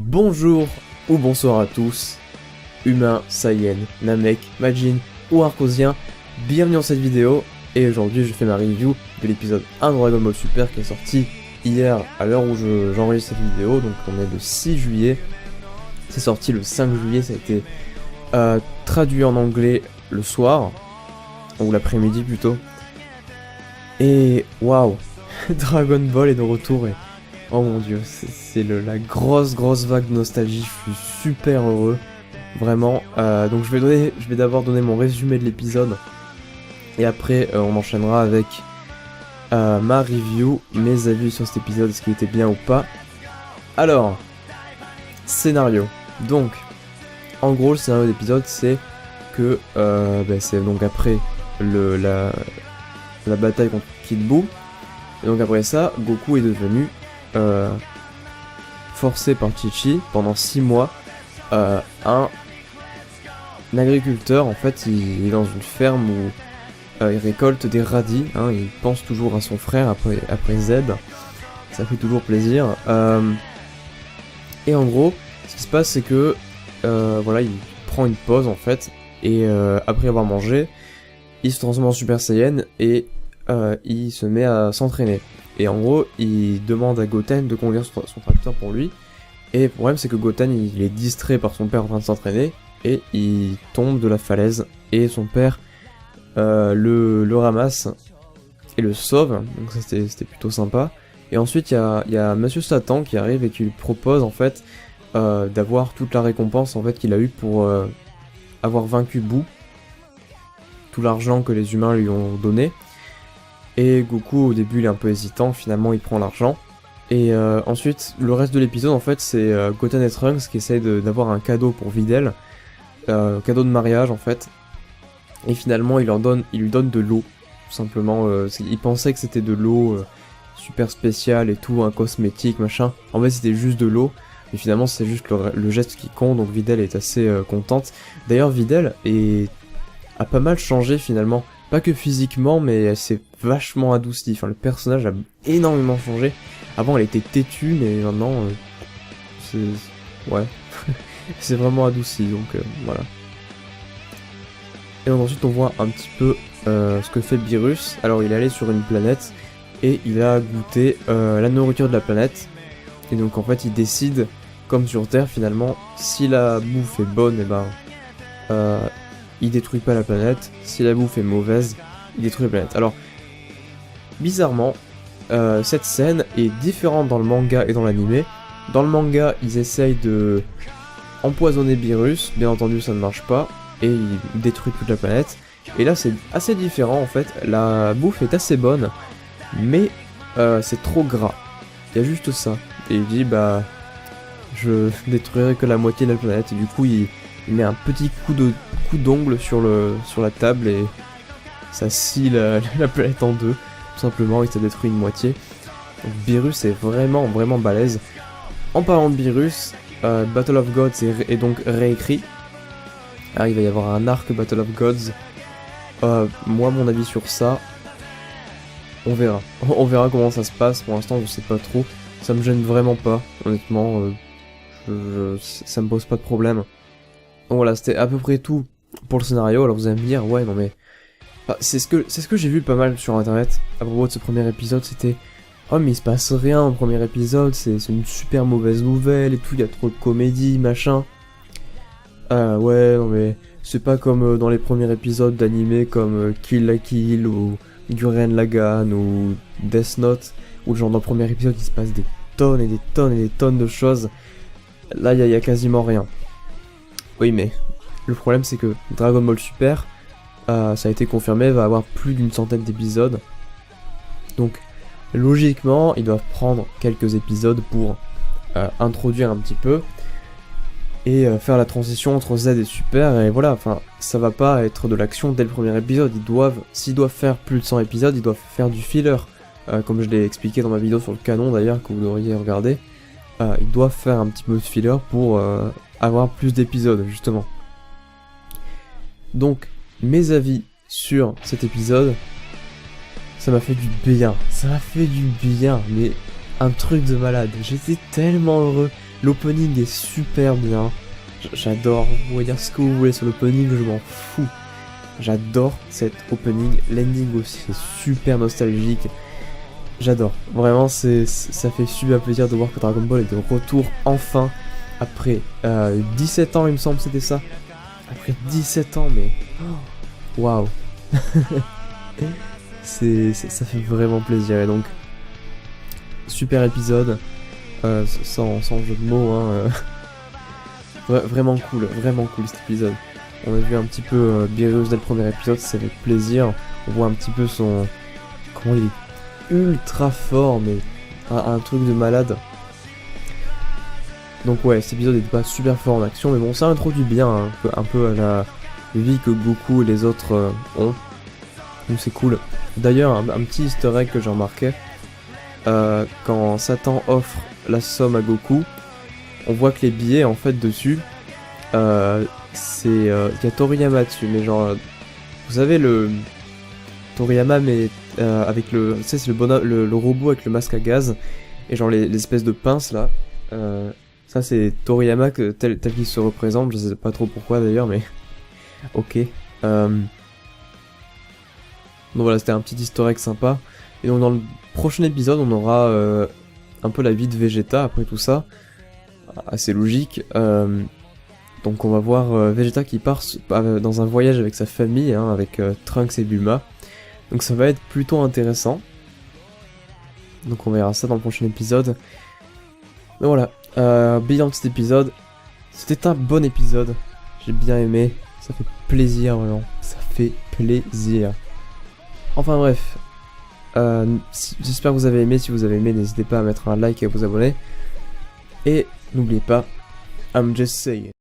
Bonjour ou bonsoir à tous, humains, Saiyans, Namek, Majin ou Arcosiens, bienvenue dans cette vidéo, et aujourd'hui je fais ma review de l'épisode 1 de Dragon Ball Super qui est sorti hier à l'heure où j'enregistre cette vidéo, donc on est le 6 juillet, c'est sorti le 5 juillet, ça a été traduit en anglais le soir, ou l'après-midi plutôt, et waouh, Dragon Ball est de retour et... oh mon dieu, c'est la grosse vague de nostalgie, je suis super heureux, vraiment. Donc je vais d'abord donner mon résumé de l'épisode, et après on enchaînera avec ma review, mes avis sur cet épisode, est-ce qu'il était bien ou pas. Alors, scénario. Donc, en gros le scénario de l'épisode c'est que, c'est donc après la bataille contre Kid Buu, et donc après ça, Goku est devenu... forcé par Chi-Chi pendant 6 mois, un agriculteur. En fait il est dans une ferme où il récolte des radis, hein, il pense toujours à son frère après Z, ça fait toujours plaisir, et en gros ce qui se passe c'est que voilà, il prend une pause en fait, et après avoir mangé il se transforme en Super Saiyan et il se met à s'entraîner. Et en gros, il demande à Goten de conduire son tracteur pour lui. Et le problème, c'est que Goten, il est distrait par son père en train de s'entraîner. Et il tombe de la falaise. Et son père le ramasse et le sauve. Donc ça, c'était plutôt sympa. Et ensuite, il y a Monsieur Satan qui arrive et qui lui propose, en fait, d'avoir toute la récompense en fait, qu'il a eu pour avoir vaincu Buu. Tout l'argent que les humains lui ont donné. Et Goku au début il est un peu hésitant, finalement il prend l'argent. Et ensuite le reste de l'épisode en fait c'est Goten et Trunks qui essayent d'avoir un cadeau pour Videl, cadeau de mariage en fait. Et finalement il lui donne de l'eau, tout simplement. Il pensait que c'était de l'eau super spéciale et tout, un cosmétique machin. En fait c'était juste de l'eau, et finalement c'est juste le geste qui compte, donc Videl est assez contente. D'ailleurs Videl a pas mal changé finalement. Pas que physiquement, mais elle s'est vachement adoucie. Enfin, le personnage a énormément changé. Avant, elle était têtue, mais maintenant, ouais, c'est vraiment adouci. Donc voilà. Et donc, ensuite, on voit un petit peu ce que fait Beerus. Alors, il est allé sur une planète et il a goûté la nourriture de la planète. Et donc, en fait, il décide, comme sur Terre, finalement, si la bouffe est bonne, et ben, il détruit pas la planète. Si la bouffe est mauvaise, il détruit la planète. Alors, bizarrement, cette scène est différente dans le manga et dans l'anime. Dans le manga, ils essayent de empoisonner Beerus, bien entendu ça ne marche pas, et il détruit toute la planète. Et là c'est assez différent en fait, la bouffe est assez bonne, mais c'est trop gras. Il y a juste ça. Et il dit bah, je détruirai que la moitié de la planète, et du coup il met un petit coup d'ongle sur la table et ça scie la planète en deux, tout simplement, et ça détruit une moitié. Donc Beerus est vraiment balèze. En parlant de Beerus, Battle of Gods est donc réécrit. Alors, il va y avoir un arc Battle of Gods. Moi mon avis sur ça, on verra. On verra comment ça se passe. Pour l'instant je sais pas trop. Ça me gêne vraiment pas, honnêtement. Ça me pose pas de problème. Donc voilà, c'était à peu près tout pour le scénario. Alors vous allez me dire, ouais non mais... Enfin, c'est ce que j'ai vu pas mal sur internet à propos de ce premier épisode, c'était... oh mais il se passe rien au premier épisode, c'est une super mauvaise nouvelle et tout, il y a trop de comédie, machin. Ouais non mais... c'est pas comme dans les premiers épisodes d'anime comme Kill la Kill ou Gurren Lagann ou Death Note, où genre dans le premier épisode il se passe des tonnes et des tonnes et des tonnes de choses. Là il y a quasiment rien. Oui mais le problème c'est que Dragon Ball Super, ça a été confirmé, va avoir plus d'une centaine d'épisodes. Donc logiquement ils doivent prendre quelques épisodes pour introduire un petit peu et faire la transition entre Z et Super, et voilà, enfin ça va pas être de l'action dès le premier épisode. S'ils doivent faire plus de 100 épisodes, ils doivent faire du filler, comme je l'ai expliqué dans ma vidéo sur le canon d'ailleurs, que vous devriez regarder. Ils doivent faire un petit peu de filler pour avoir plus d'épisodes justement. Donc mes avis sur cet épisode, ça m'a fait du bien, mais un truc de malade. J'étais tellement heureux. L'opening est super bien. J'adore. Vous pouvez dire ce que vous voulez sur l'opening, je m'en fous. J'adore cet opening. L'ending aussi, c'est super nostalgique. J'adore. Vraiment, ça fait super plaisir de voir que Dragon Ball est de retour enfin. Après 17 ans, il me semble, c'était ça. Après 17 ans, mais... Waouh. Ça fait vraiment plaisir. Et donc, super épisode. Sans jeu de mots, hein. Vraiment cool cet épisode. On a vu un petit peu Beerus dès le premier épisode, ça fait plaisir. On voit un petit peu son... Comment il est ultra fort, mais un truc de malade. Donc ouais, cet épisode n'était pas super fort en action, mais bon, ça introduit bien hein, un peu à la vie que Goku et les autres ont. Donc c'est cool. D'ailleurs, un petit easter egg que j'ai remarqué, quand Satan offre la somme à Goku, on voit que les billets, en fait, dessus, il y a Toriyama dessus, mais genre, vous savez, le Toriyama, mais avec le, tu sais, c'est le robot avec le masque à gaz, et genre les espèces de pinces, là, ça c'est Toriyama tel qu'il se représente, je sais pas trop pourquoi d'ailleurs, mais ok. Donc voilà, c'était un petit historique sympa. Et donc dans le prochain épisode, on aura un peu la vie de Vegeta après tout ça. Assez logique. Donc on va voir Vegeta qui part dans un voyage avec sa famille, hein, avec Trunks et Bulma. Donc ça va être plutôt intéressant. Donc on verra ça dans le prochain épisode. Mais voilà, bilan de cet épisode. C'était un bon épisode. J'ai bien aimé. Ça fait plaisir vraiment. Ça fait plaisir. Enfin bref. J'espère que vous avez aimé. Si vous avez aimé, n'hésitez pas à mettre un like et à vous abonner. Et n'oubliez pas, I'm just saying.